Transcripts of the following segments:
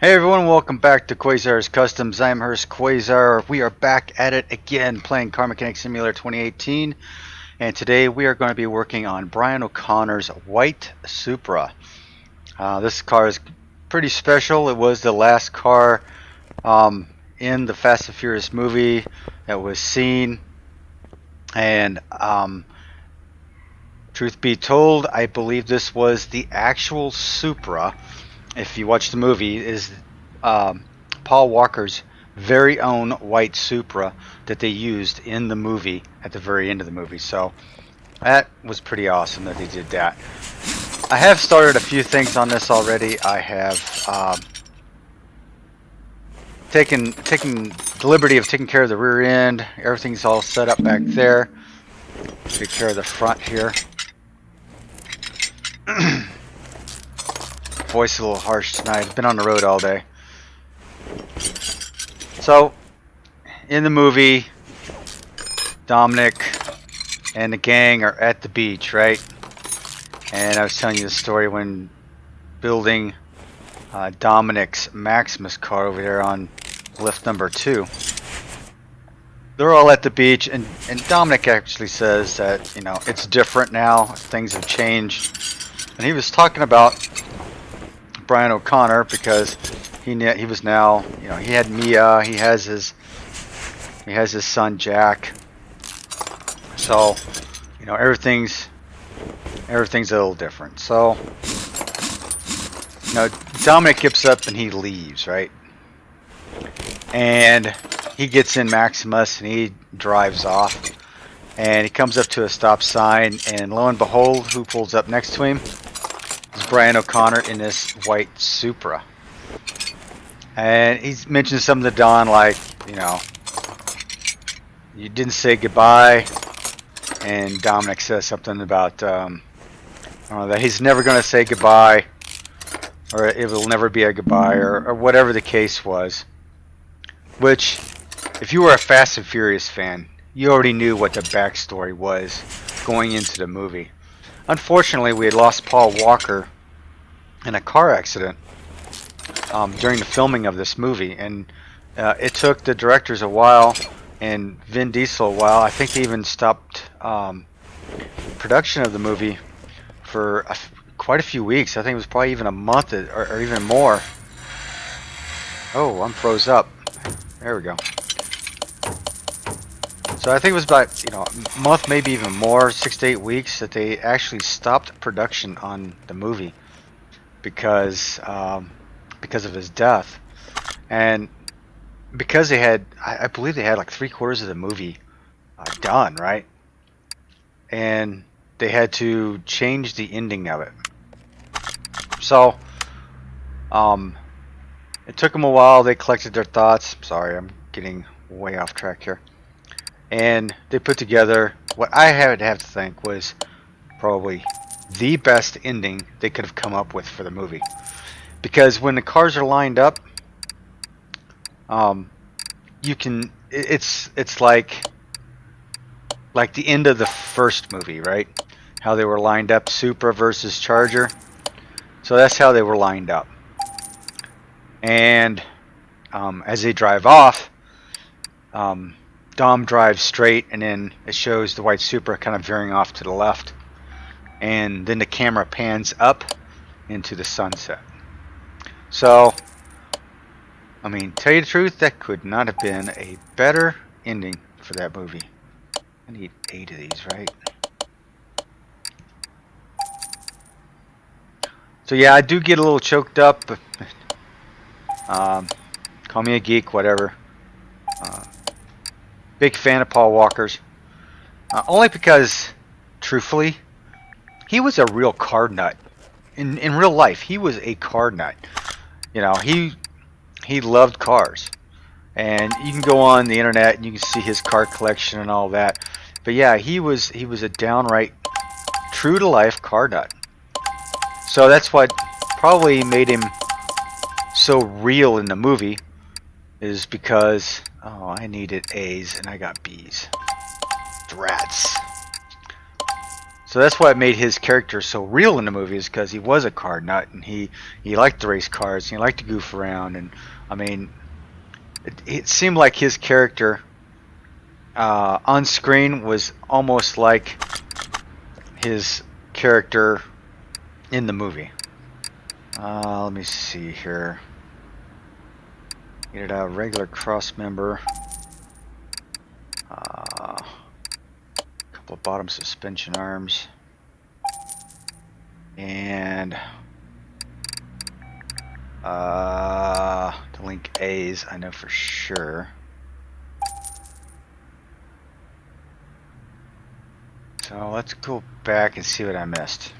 Hey everyone, welcome back to Quayzar's Customs. I'm Hurst Quayzar. We are back at it again playing Car Mechanic Simulator 2018, and today we are going to be working on Brian O'Connor's White Supra. This car is pretty special. It was the last car in the Fast and Furious movie that was seen, and truth be told, I believe this was the actual Supra. If you watch the movie, is Paul Walker's very own White Supra that they used in the movie at the very end of the movie. So that was pretty awesome that they did that. I have started a few things on this already. I have taken the liberty of taking care of the rear end. Everything's all set up back there. Take care of the front here. Voice a little harsh tonight. I've been on the road all day. So, in the movie, Dominic and the gang are at the beach, right? And I was telling you the story when building Dominic's Maximus car over there on lift number 2. They're all at the beach, and Dominic actually says that, you know, it's different now. Things have changed. And he was talking about Brian O'Connor because he was now, you know, he had Mia, he has his son Jack. So, you know, everything's a little different. So, you know, Dominic gets up and he leaves, right? And he gets in Maximus and he drives off. And he comes up to a stop sign, and lo and behold, who pulls up next to him is Brian O'Connor in this White Supra. And he mentions something to Don like, you know, you didn't say goodbye. And Dominic says something about, I don't know, that he's never going to say goodbye, or it will never be a goodbye, or whatever the case was. Which, if you were a Fast and Furious fan, you already knew what the backstory was going into the movie. Unfortunately, we had lost Paul Walker in a car accident during the filming of this movie, and it took the directors a while and Vin Diesel a while. I think they even stopped production of the movie for quite a few weeks. I think it was probably even a month or even more. Oh, I'm froze up. There we go. So I think it was about, you know, a month, maybe even more, 6 to 8 weeks that they actually stopped production on the movie because of his death. And because they had, I believe they had like 3/4 of the movie done, right? And they had to change the ending of it. So, it took them a while. They collected their thoughts. Sorry, I'm getting way off track here. And they put together what I had to have to think was probably the best ending they could have come up with for the movie. Because when the cars are lined up, you can, it's like the end of the first movie, right? How they were lined up, Supra versus Charger. So that's how they were lined up. And as they drive off, Dom drives straight, and then it shows the White Supra kind of veering off to the left. And then the camera pans up into the sunset. So, I mean, tell you the truth, that could not have been a better ending for that movie. I need 8 of these, right? So yeah, I do get a little choked up. But, call me a geek, whatever. Big fan of Paul Walker's. Only because, truthfully, he was a real car nut. In real life, he was a car nut. You know, he loved cars. And you can go on the internet and you can see his car collection and all that. But yeah, he was a downright true to life car nut. So that's what probably made him so real in the movie, is because, oh, I needed A's and I got B's. Drats. So that's what made his character so real in the movie, is because he was a car nut, and he liked to race cars, and he liked to goof around, and I mean, it seemed like his character on screen was almost like his character in the movie. Let me see here. Get it out, regular cross member. Couple of bottom suspension arms. And to link A's, I know for sure. So let's go back and see what I missed.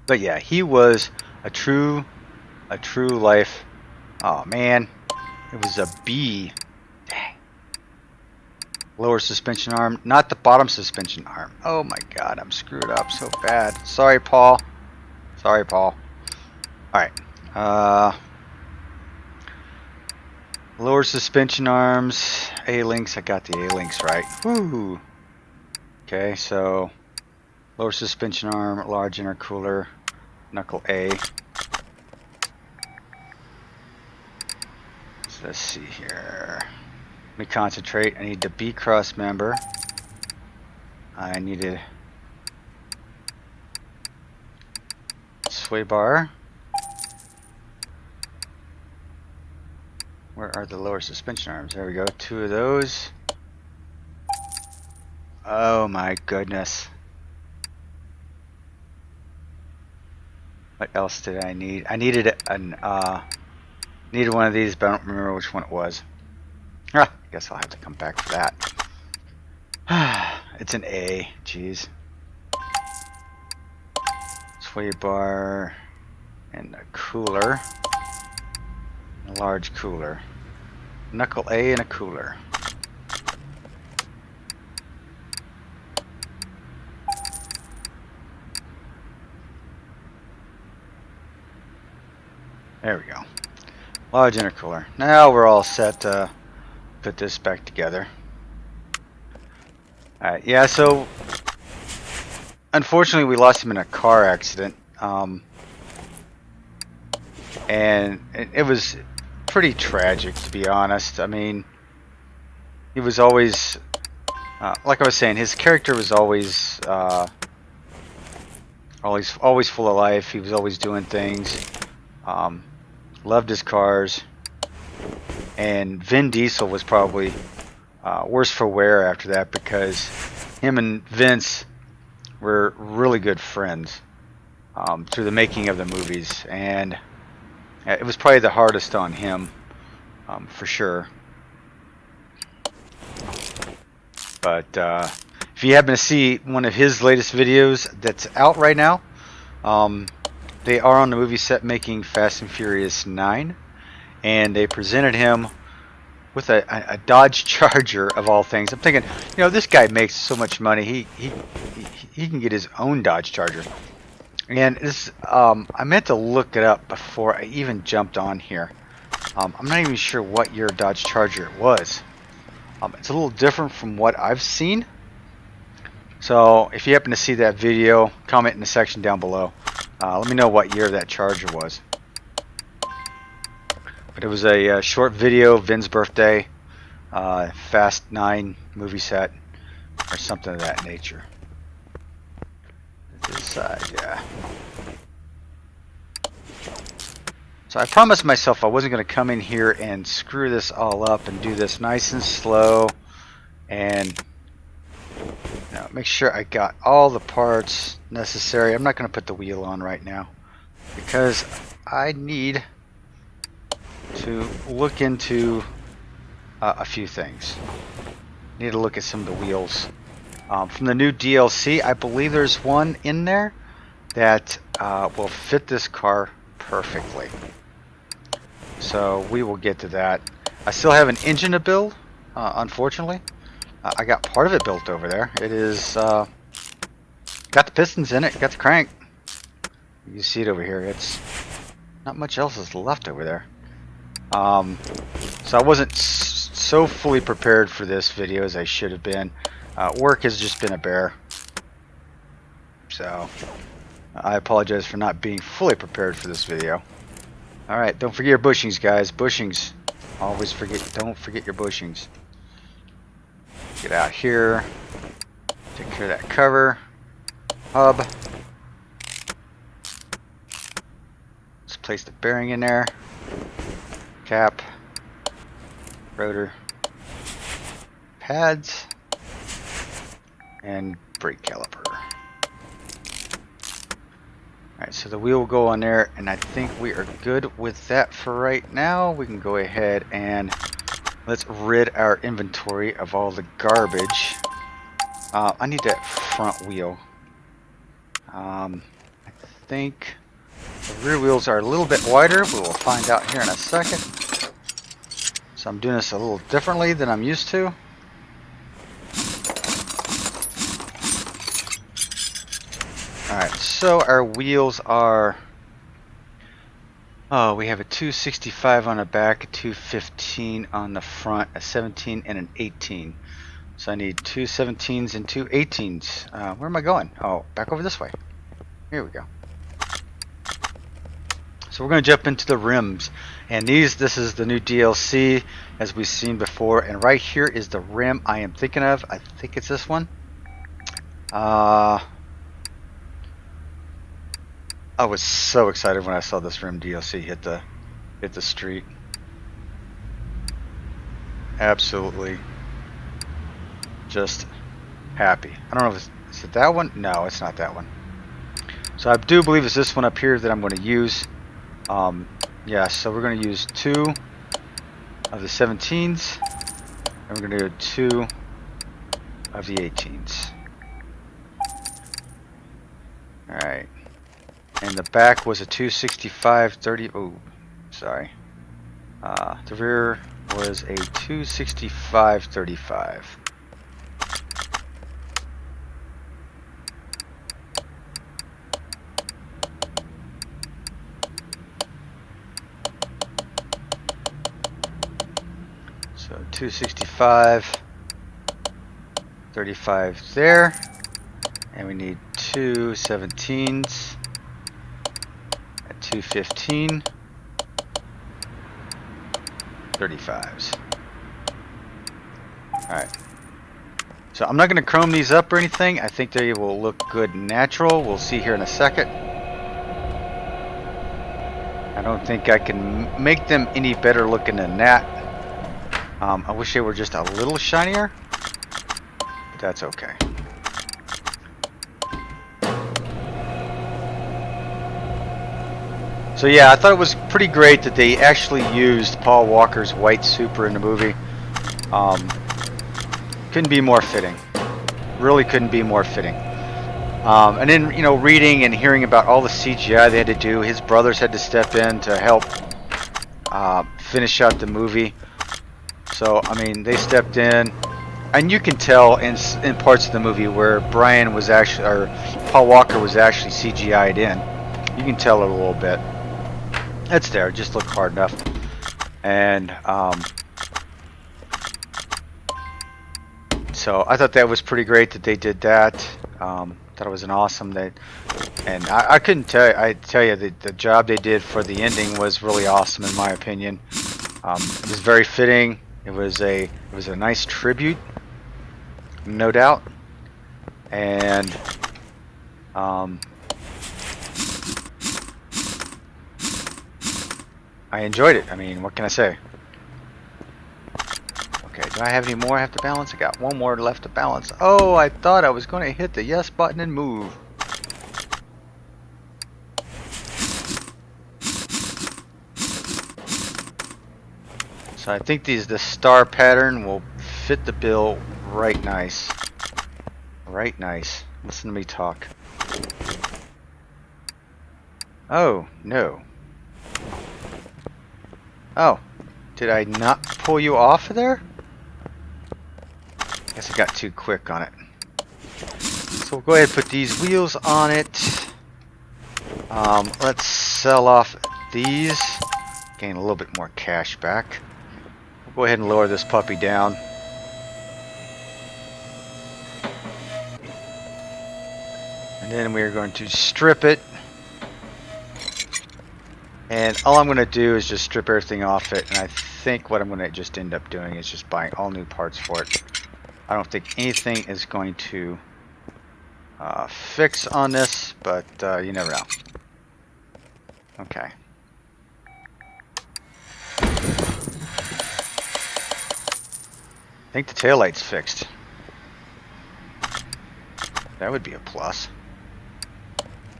But yeah, he was a true life. Oh man, it was a B. Dang. Lower suspension arm, not the bottom suspension arm. Oh my god, I'm screwed up so bad. Sorry, Paul. Sorry, Paul. Alright. Lower suspension arms, A-links. I got the A-links right. Woo! Okay, so lower suspension arm, large intercooler, knuckle A. So let's see here. Let me concentrate. I need the B cross member. I needed sway bar. Where are the lower suspension arms? There we go. 2 of those. Oh my goodness. What else did I need? I needed needed one of these, but I don't remember which one it was. I guess I'll have to come back for that. It's an A. Jeez. Sway bar and a cooler. A large cooler. Knuckle A and a cooler. There we go. Large intercooler. Now we're all set to put this back together. Alright, yeah, so unfortunately we lost him in a car accident. And it was pretty tragic, to be honest. I mean, he was always, like I was saying, his character was always full of life. He was always doing things. Loved his cars. And Vin Diesel was probably worse for wear after that, because him and Vince were really good friends through the making of the movies, and it was probably the hardest on him for sure. But if you happen to see one of his latest videos that's out right now, they are on the movie set making Fast and Furious 9, and they presented him with a Dodge Charger of all things. I'm thinking, you know, this guy makes so much money, he can get his own Dodge Charger. And this, I meant to look it up before I even jumped on here. I'm not even sure what year Dodge Charger it was. It's a little different from what I've seen. So if you happen to see that video, comment in the section down below. Let me know what year that Charger was. But it was a short video, Vin's birthday, Fast 9 movie set, or something of that nature. This side, yeah. So I promised myself I wasn't going to come in here and screw this all up and do this nice and slow, and make sure I got all the parts necessary. I'm not going to put the wheel on right now because I need to look into a few things. Need to look at some of the wheels. From the new DLC, I believe there's one in there that will fit this car perfectly. So we will get to that. I still have an engine to build, unfortunately. I got part of it built over there. It is got the pistons in it, got the crank. You can see it over here. It's not much else is left over there. So I wasn't so fully prepared for this video as I should have been. Work has just been a bear. So I apologize for not being fully prepared for this video. Alright, don't forget your bushings, guys. Bushings. Don't forget your bushings. Get out here. Take care of that cover. Hub. Let's place the bearing in there. Cap. Rotor. Pads. And brake caliper. Alright, so the wheel will go on there, and I think we are good with that for right now. We can go ahead and let's rid our inventory of all the garbage. I need that front wheel. I think the rear wheels are a little bit wider. We will find out here in a second. So I'm doing this a little differently than I'm used to. Alright, so our wheels are, we have a 265 on the back, a 215 on the front, a 17 and an 18. So I need two 17s and two 18s. Where am I going? Oh, back over this way. Here we go. So we're going to jump into the rims. And this is the new DLC as we've seen before. And right here is the rim I am thinking of. I think it's this one. I was so excited when I saw this rim DLC hit the street. Absolutely just happy. I don't know if is it that one? No, it's not that one. So I do believe it's this one up here that I'm going to use. Yeah, so we're going to use 2 of the 17s, and we're going to do 2 of the 18s. Alright. And the back was a 265/30. Oh, sorry. The rear was a 265/35. So 265/35 there, and we need 2 17s. 215 35s. Alright. So I'm not going to chrome these up or anything. I think they will look good natural. We'll see here in a second. I don't think I can make them any better looking than that. I wish they were just a little shinier, but that's okay. So yeah, I thought it was pretty great that they actually used Paul Walker's White Supra in the movie. Couldn't be more fitting. Really couldn't be more fitting. And then, you know, reading and hearing about all the CGI they had to do, his brothers had to step in to help finish out the movie. So, I mean, they stepped in. And you can tell in parts of the movie where Brian was actually, or Paul Walker was actually CGI'd in. You can tell it a little bit. It's there, just look hard enough. And so I thought that was pretty great that they did that. Thought it was an awesome and I couldn't tell. I tell you the job they did for the ending was really awesome in my opinion. It was very fitting. It was a nice tribute, no doubt. And I enjoyed it. I mean, what can I say? Okay, do I have any more I have to balance? I got one more left to balance. Oh, I thought I was going to hit the yes button and move. So I think the star pattern will fit the bill right nice. Right nice. Listen to me talk. Oh, no. Oh, did I not pull you off of there? Guess I got too quick on it. So we'll go ahead and put these wheels on it. Let's sell off these. Gain a little bit more cash back. We'll go ahead and lower this puppy down. And then we're going to strip it. And all I'm going to do is just strip everything off it. And I think what I'm going to just end up doing is just buying all new parts for it. I don't think anything is going to fix on this, but you never know. Okay. I think the taillight's fixed. That would be a plus.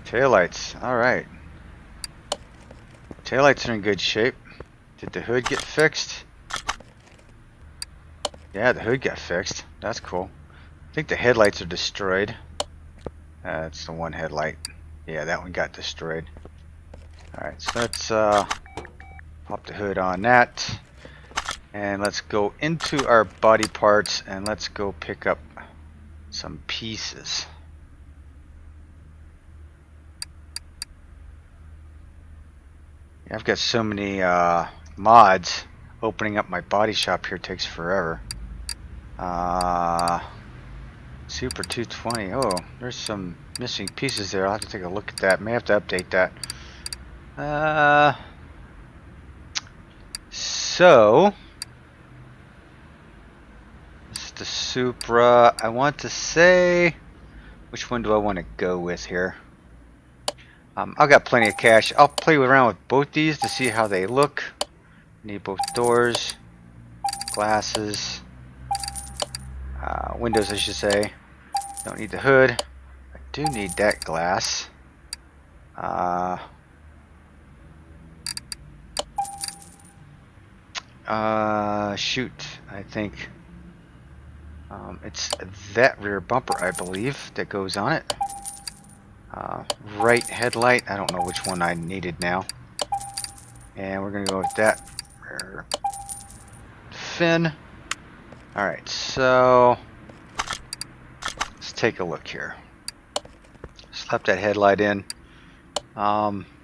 Taillights, alright. Taillights are in good shape. Did the hood get fixed? Yeah, the hood got fixed. That's cool. I think the headlights are destroyed. That's the one headlight. Yeah, that one got destroyed. Alright, so let's pop the hood on that. And let's go into our body parts and let's go pick up some pieces. Yeah, I've got so many mods. Opening up my body shop here takes forever. Super 220. Oh, there's some missing pieces there. I'll have to take a look at that. May have to update that. So this is the Supra. I want to say, which one do I want to go with here? I've got plenty of cash. I'll play around with both these to see how they look. Need both doors, glasses, windows I should say. Don't need the hood. I do need that glass. Shoot, I think it's that rear bumper, I believe, that goes on it. Right headlight, I don't know which one I needed now. And we're gonna go with that rear fin. Alright, so let's take a look here. Slap that headlight in.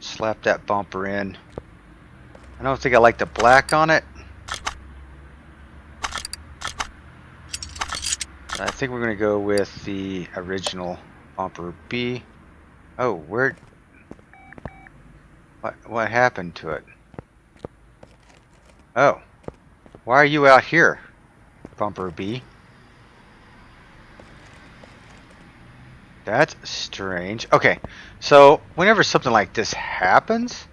Slap that bumper in. I don't think I like the black on it. I think we're going to go with the original bumper B. Oh, where? What happened to it? Oh, why are you out here, bumper B? That's strange. Okay, so whenever something like this happens,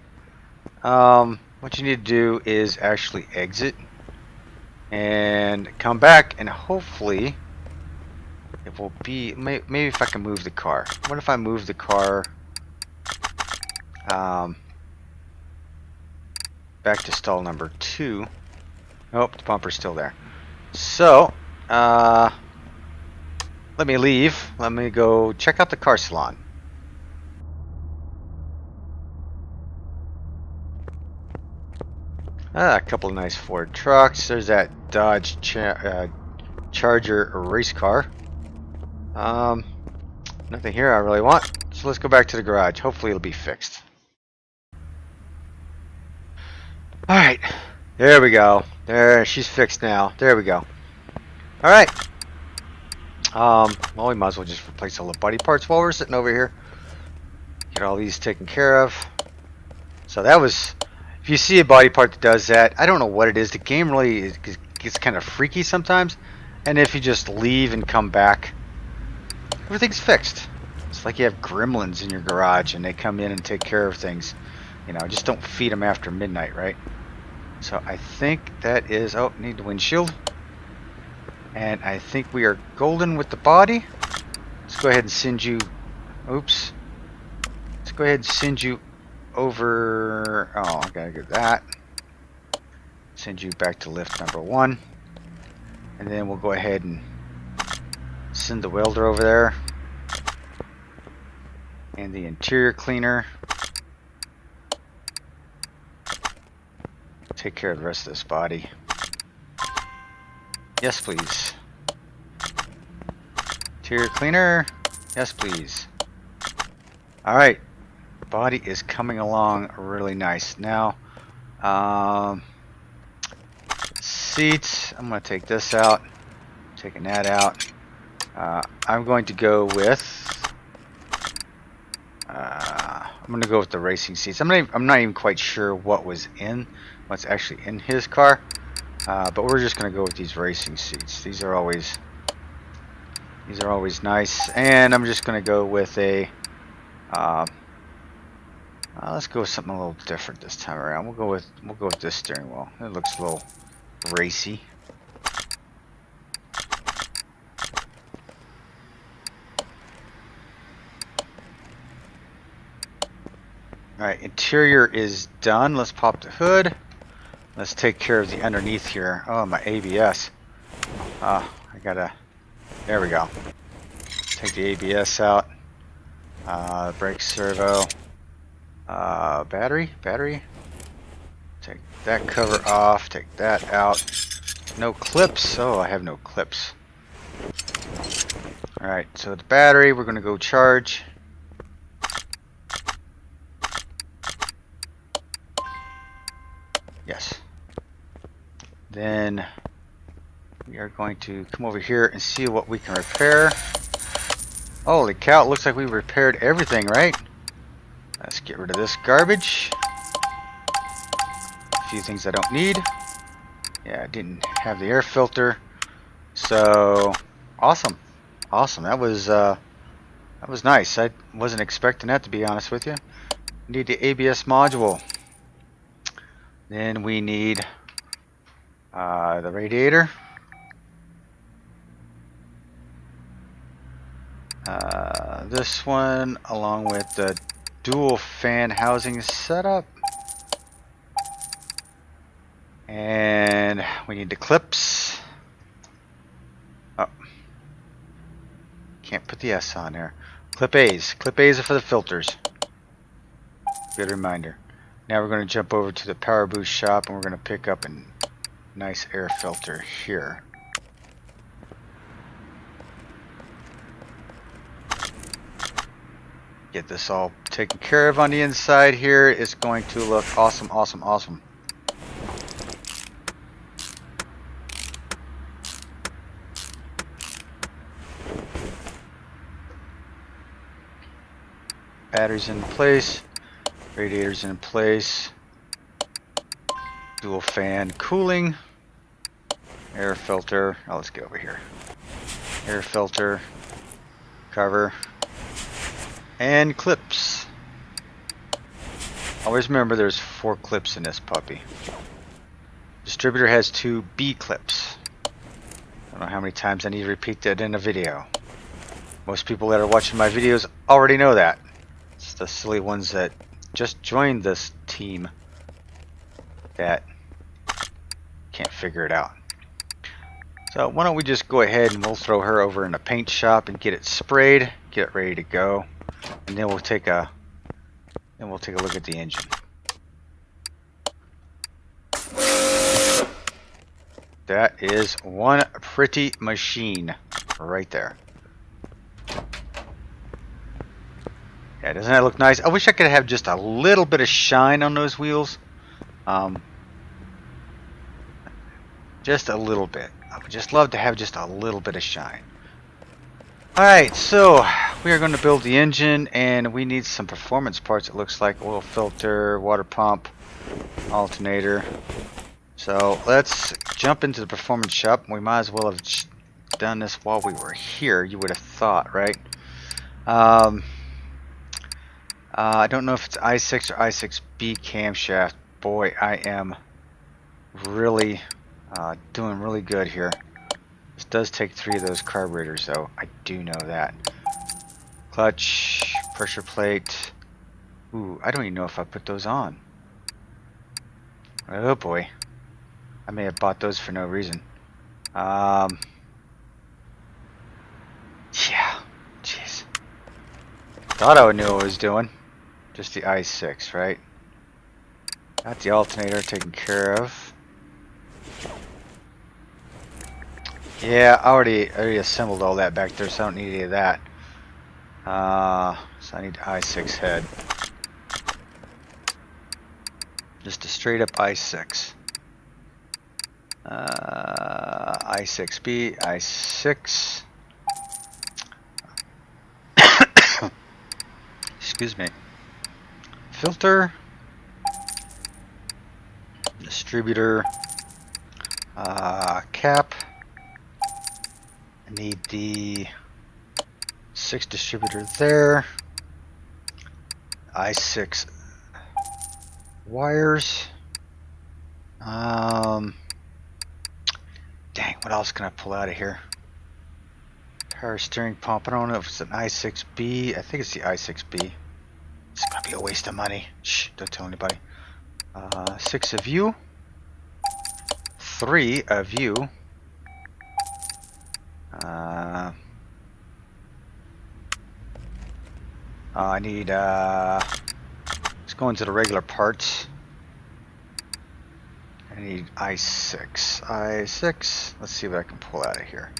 what you need to do is actually exit and come back, and hopefully it will be, maybe if I can move the car. What if I move the car back to stall number 2? Nope, the bumper's still there. So, let me leave. Let me go check out the car salon. A couple of nice Ford trucks. There's that Dodge Charger race car. Nothing here I really want. So let's go back to the garage. Hopefully it'll be fixed. Alright. There we go. There, she's fixed now. There we go. Alright. Well, we might as well just replace all the body parts while we're sitting over here. Get all these taken care of. So that was... If you see a body part that does that, I don't know what it is. The game really gets kind of freaky sometimes. And if you just leave and come back, everything's fixed. It's like you have gremlins in your garage and they come in and take care of things. You know, just don't feed them after midnight, right? So I think that is... Oh, need the windshield. And I think we are golden with the body. Let's go ahead and send you... Oops. Let's go ahead and send you over... Oh, I gotta get that. Send you back to lift number 1. And then we'll go ahead and send the welder over there. And the interior cleaner. Take care of the rest of this body. Yes, please. Interior cleaner. Yes, please. Alright. Body is coming along really nice. Now, seats. I'm going to take this out. Taking that out. I'm going to go with gonna go with the racing seats. I'm not even quite sure what's actually in his car, but we're just gonna go with these racing seats. These are always nice, and I'm just gonna go with a. Let's go with something a little different this time around. We'll go with this steering wheel. It looks a little racy. Alright, interior is done. Let's pop the hood. Let's take care of the underneath here. Oh, my ABS. There we go. Take the ABS out. Brake servo. Battery. Take that cover off. Take that out. No clips. Oh, I have no clips. Alright, so the battery, we're going to go charge. Yes. Then we are going to come over here and see what we can repair. Holy cow, it looks like we repaired everything, right? Let's get rid of this garbage. A few things I don't need. Yeah, I didn't have the air filter. So, awesome. That was nice. I wasn't expecting that, to be honest with you. Need the ABS module. Then we need the radiator. This one, along with the dual fan housing setup. And we need the clips. Oh, can't put the S on there. Clip A's. Clip A's are for the filters. Good reminder. Now we're going to jump over to the Power Boost shop and we're going to pick up a nice air filter here. Get this all taken care of on the inside here. It's going to look awesome. Batteries in place. Radiators in place. Dual fan cooling. Air filter. Oh, let's get over here. Air filter. Cover. And clips. Always remember there's 4 clips in this puppy. Distributor has 2 B clips. I don't know how many times I need to repeat that in a video. Most people that are watching my videos already know that. It's the silly ones that just joined this team that can't figure it out. So why don't we just go ahead and we'll throw her over in the paint shop and get it sprayed, get it ready to go, and then we'll take a look at the engine. That is one pretty machine right there. Yeah, doesn't that look nice? I wish I could have just a little bit of shine on those wheels. Just a little bit. I would just love to have just a little bit of shine. Alright, so we are going to build the engine and we need some performance parts. It looks like oil filter, water pump, alternator. So let's jump into the performance shop. We might as well have done this while we were here, you would have thought, right? I don't know if it's i6 or i6B camshaft. Boy, I am really doing really good here. This does take 3 of those carburetors though, I do know that. Clutch, pressure plate. Ooh, I don't even know if I put those on. Oh boy. I may have bought those for no reason. Yeah, jeez. Thought I knew what I was doing. Just the i6, right? Got the alternator taken care of. Yeah, I already assembled all that back there, so I don't need any of that. So I need i6 head. Just a straight up i6. i6B, i6. Excuse me. filter, distributor, cap. I need the 6 distributor there. I6 wires. Dang, what else can I pull out of here? Power steering pump. I don't know if it's an I6B. I think it's the I6B. It's gonna be a waste of money. Shh, don't tell anybody. 6 of you. 3 of you. I need, let's go into the regular parts. I need I6. I6, let's see what I can pull out of here.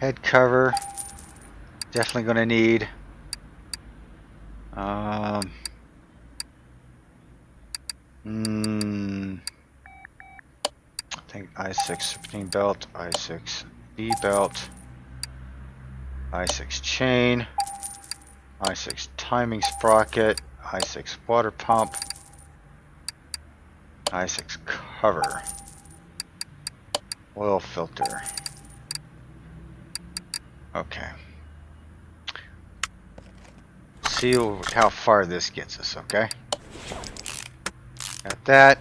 Head cover, definitely going to need. I think I6 spinning belt, I6 B belt, I6 chain, I6 timing sprocket, I6 water pump, I6 cover, oil filter. Okay. See how far this gets us, okay? Got that.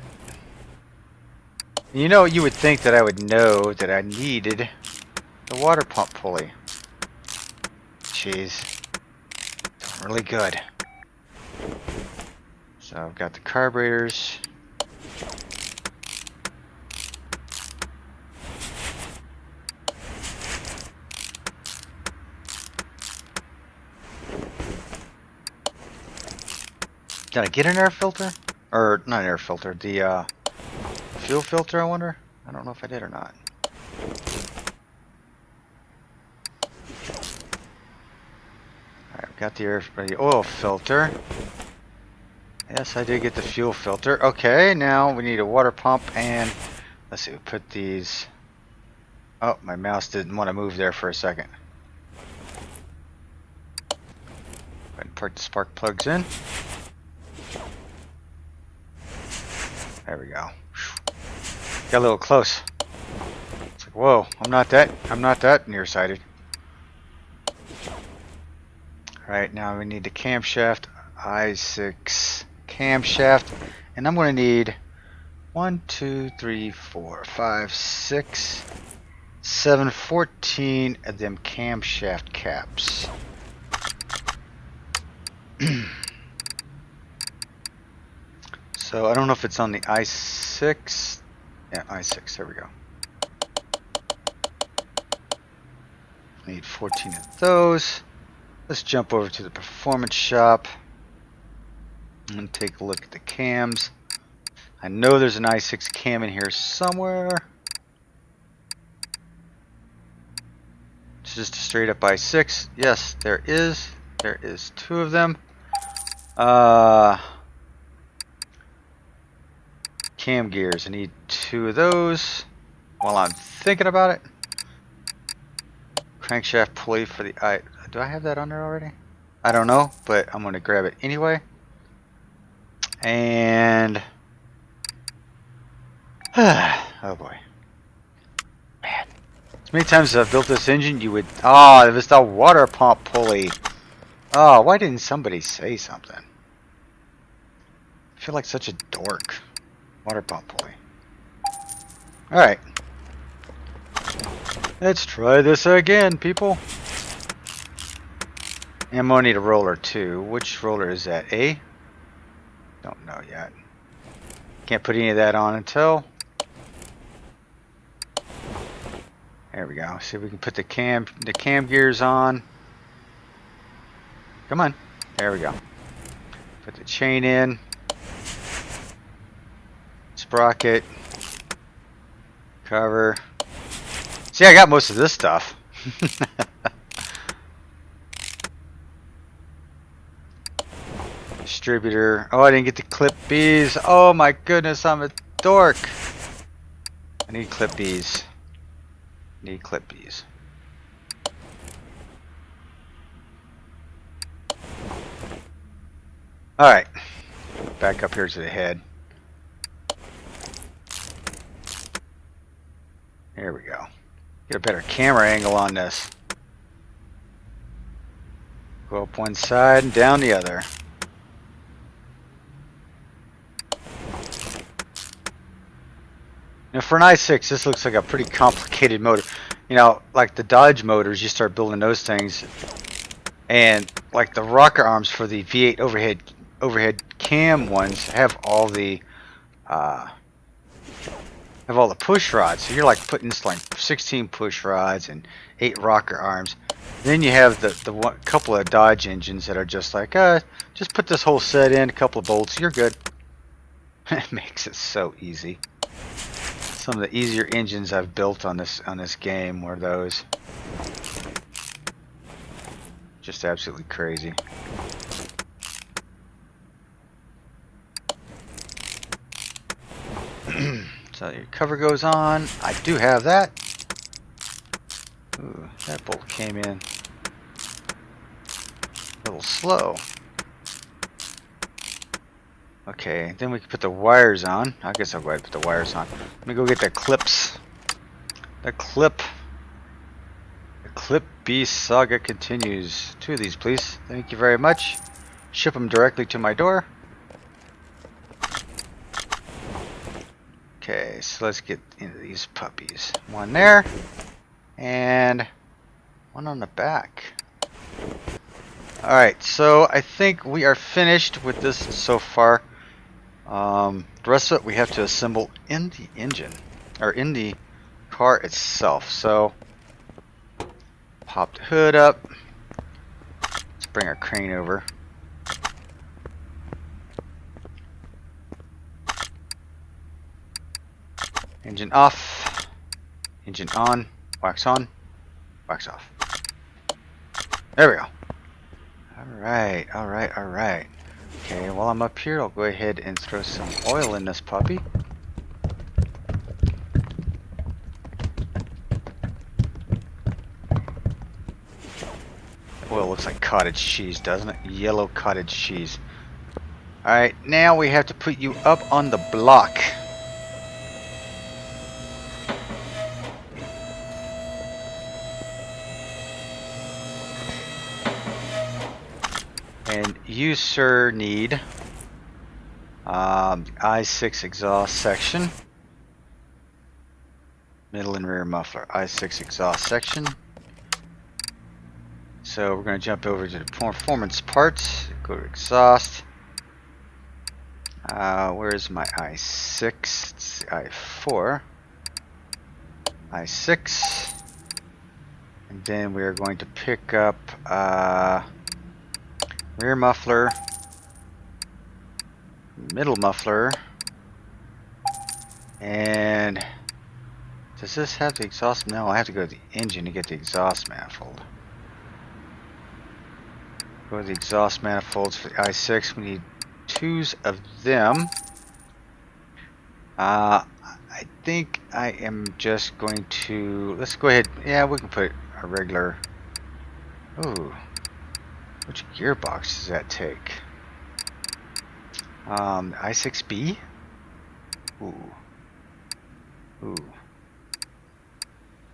You know, you would think that I would know that I needed the water pump pulley. Jeez. Doing really good. So I've got the carburetors. Did I get an air filter? Or, not an air filter, the fuel filter, I wonder? I don't know if I did or not. Alright, I've got the oil filter. Yes, I did get the fuel filter. Okay, now we need a water pump and let's see, we put these. Oh, my mouse didn't want to move there for a second. Go ahead and put the spark plugs in. There we go. Got a little close. It's like, whoa, I'm not that nearsighted. Alright, now we need the camshaft. I6 camshaft. And I'm going to need 1, 2, 3, 4, 5, 6, 7, 14 of them camshaft caps. So I don't know if it's on the I6. Yeah, I6, there we go. Need 14 of those. Let's jump over to the performance shop and take a look at the cams. I know there's an I6 cam in here somewhere. It's just a straight up I6. Yes, there is. There is 2 of them. Cam gears. I need 2 of those while I'm thinking about it. Crankshaft pulley for the do I have that on there already? I don't know, but I'm going to grab it anyway. And oh boy, man! As many times as I've built this engine, you would it was the water pump pulley. Oh, why didn't somebody say something? I feel like such a dork. Water pump pulley. All right, let's try this again, people. And I'm gonna need a roller too. Which roller is that? A? Don't know yet. Can't put any of that on until. There we go. See if we can put the cam gears on. Come on. There we go. Put the chain in. Sprocket. Cover. See, I got most of this stuff. Distributor. Oh, I didn't get the clip B's. Oh my goodness, I'm a dork. I need clip B's. Need clip B's. Alright, back up here to the head. There we go. Get a better camera angle on this. Go up one side and down the other. Now for an i6, this looks like a pretty complicated motor. You know, like the Dodge motors, you start building those things, and like the rocker arms for the V8 overhead cam ones have all the push rods. So you're like putting this like 16 push rods and 8 rocker arms. Then you have the one, couple of Dodge engines that are just like, just put this whole set in, a couple of bolts, you're good. It makes it so easy. Some of the easier engines I've built on this game were those. Just absolutely crazy. So your cover goes on. I do have that. Ooh, that bolt came in a little slow. Okay, then we can put the wires on. I guess I'll go ahead and put the wires on. Let me go get the clips. The clip beast saga continues. 2 of these, please. Thank you very much. Ship them directly to my door. Okay, so let's get into these puppies. One there, and one on the back. Alright, so I think we are finished with this so far. The rest of it we have to assemble in the engine, or in the car itself. So, pop the hood up. Let's bring our crane over. Engine off, engine on, wax off. There we go. Alright, alright, alright. Okay, while I'm up here, I'll go ahead and throw some oil in this puppy. Oil looks like cottage cheese, doesn't it? Yellow cottage cheese. Alright, now we have to put you up on the block. And you, sir, need the I6 exhaust section. Middle and rear muffler. I6 exhaust section. So we're going to jump over to the performance parts. Go to exhaust. Where's my I6? It's the I4. I6. And then we are going to pick up rear muffler, middle muffler, and does this have the exhaust? No, I have to go to the engine to get the exhaust manifold. Go to the exhaust manifolds for the i6. We need 2s of them. I think I am just going to, let's go ahead, yeah, we can put a regular, ooh. Which gearbox does that take? I6B? Ooh. Ooh.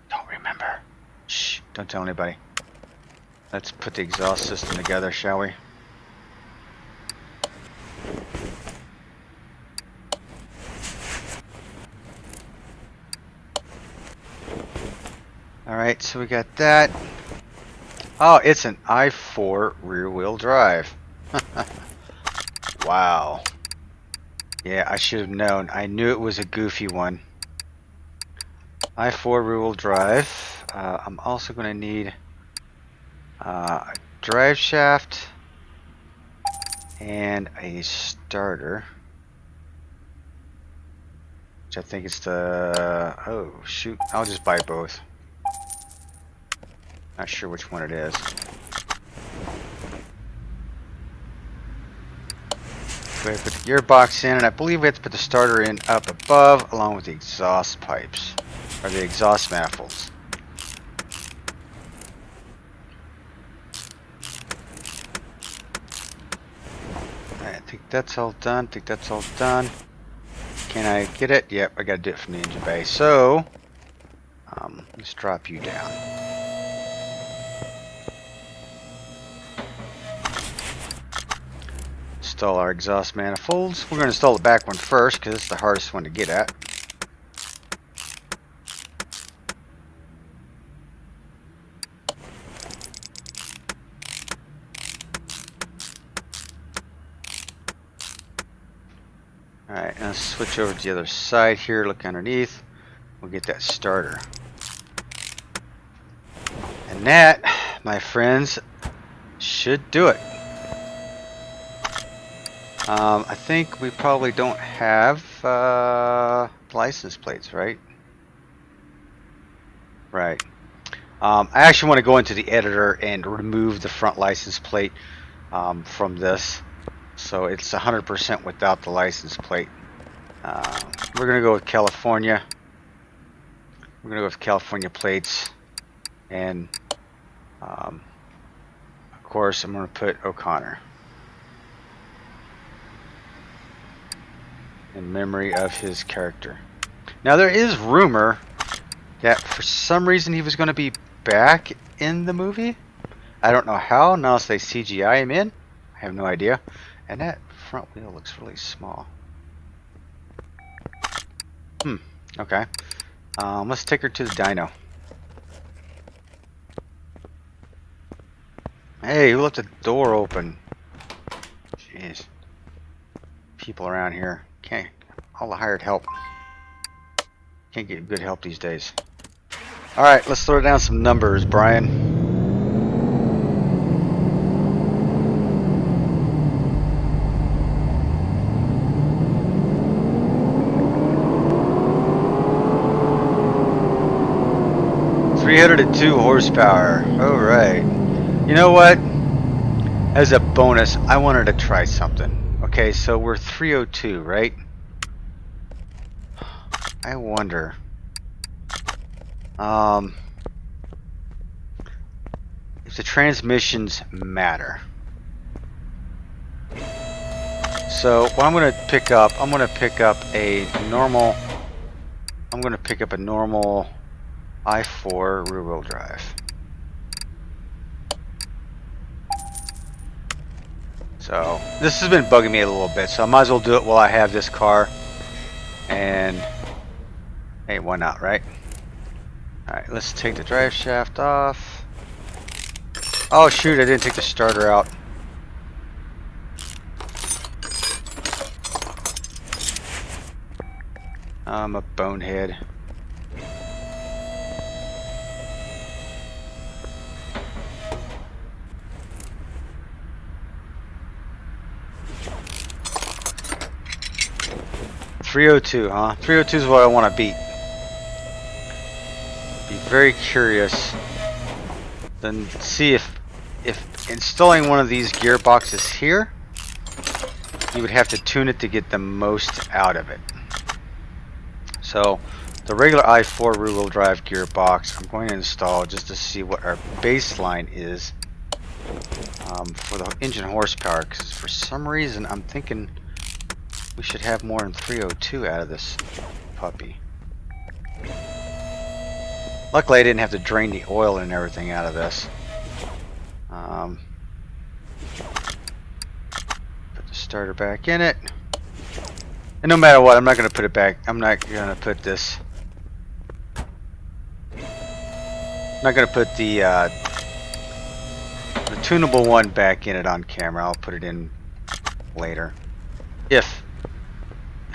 Don't remember. Shh, don't tell anybody. Let's put the exhaust system together, shall we? Alright, so we got that. Oh, it's an i4 rear-wheel drive. Wow. Yeah, I should have known. I knew it was a goofy one. i4 rear-wheel drive. I'm also going to need a drive shaft and a starter. Which I think it's the... Oh, shoot. I'll just buy both. Not sure which one it is. Go ahead and put the gearbox in, and I believe we have to put the starter in up above, along with the exhaust pipes, or the exhaust manifolds. Alright, that's all done. I think that's all done. Can I get it? Yep, I gotta do it from the engine bay. So, let's drop you down. Install our exhaust manifolds. We're going to install the back one first because it's the hardest one to get at. Alright, now switch over to the other side here, look underneath. We'll get that starter. And that, my friends, should do it. I think we probably don't have license plates, right? Right. I actually want to go into the editor and remove the front license plate from this. So it's 100% without the license plate. We're going to go with California. We're going to go with California plates. And, of course, I'm going to put O'Connor. In memory of his character. Now there is rumor that for some reason he was going to be back in the movie. I don't know how, unless they CGI him in. I have no idea. And that front wheel looks really small. Okay. Let's take her to the dyno. Hey, who left the door open? Jeez. People around here. Can't, all the hired help. Can't get good help these days. Alright, let's throw down some numbers, Brian. (302 horsepower). Alright. You know what? As a bonus, I wanted to try something. Okay, so we're 302, right? I wonder. If the transmissions matter. So what I'm going to pick up, I'm going to pick up a normal I4 rear wheel drive. So this has been bugging me a little bit, so I might as well do it while I have this car. And hey, why not, right? Alright, let's take the drive shaft off. Oh shoot, I didn't take the starter out. I'm a bonehead. .302, huh? 302 is what I want to beat. Be very curious. Then see if installing one of these gearboxes here, you would have to tune it to get the most out of it. So the regular i4 rear wheel drive gearbox I'm going to install just to see what our baseline is for the engine horsepower, because for some reason I'm thinking we should have more than 302 out of this puppy. Luckily I didn't have to drain the oil and everything out of this. Put the starter back in it. And no matter what, I'm not going to put it back. I'm not going to put this. I'm not going to put the tunable one back in it on camera. I'll put it in later. If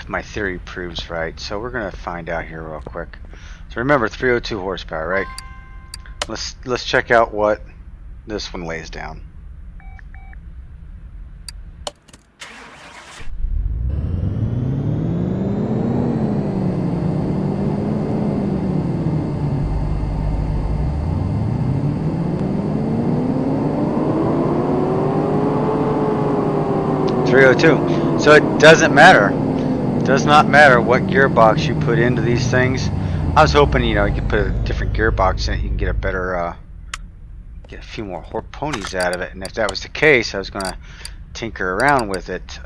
my theory proves right. So we're going to find out here real quick. So remember, 302 horsepower, right? Let's check out what this one lays down. .302. So it doesn't matter. It does not matter what gearbox you put into these things. I was hoping, you know, you could put a different gearbox in it. You can get a better, get a few more ponies out of it. And if that was the case, I was gonna tinker around with it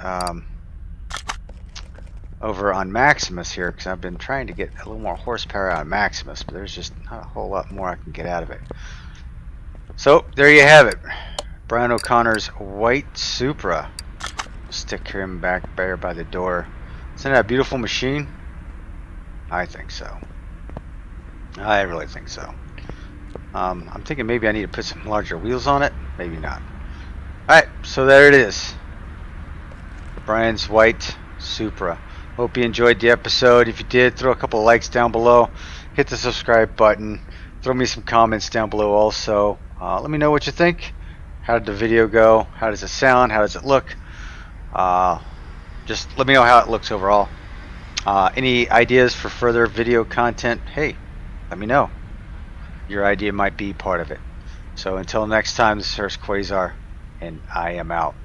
over on Maximus here, because I've been trying to get a little more horsepower out of Maximus, but there's just not a whole lot more I can get out of it. So there you have it, Brian O'Connor's White Supra. Stick him back there by the door. Isn't that a beautiful machine? I think so. I really think so. I'm thinking maybe I need to put some larger wheels on it. Maybe not. Alright, so there it is. Brian's White Supra. Hope you enjoyed the episode. If you did, throw a couple of likes down below. Hit the subscribe button. Throw me some comments down below also. Let me know what you think. How did the video go? How does it sound? How does it look? Just let me know how it looks overall. Any ideas for further video content? Hey, let me know. Your idea might be part of it. So until next time, this is Hurst Quayzar, and I am out.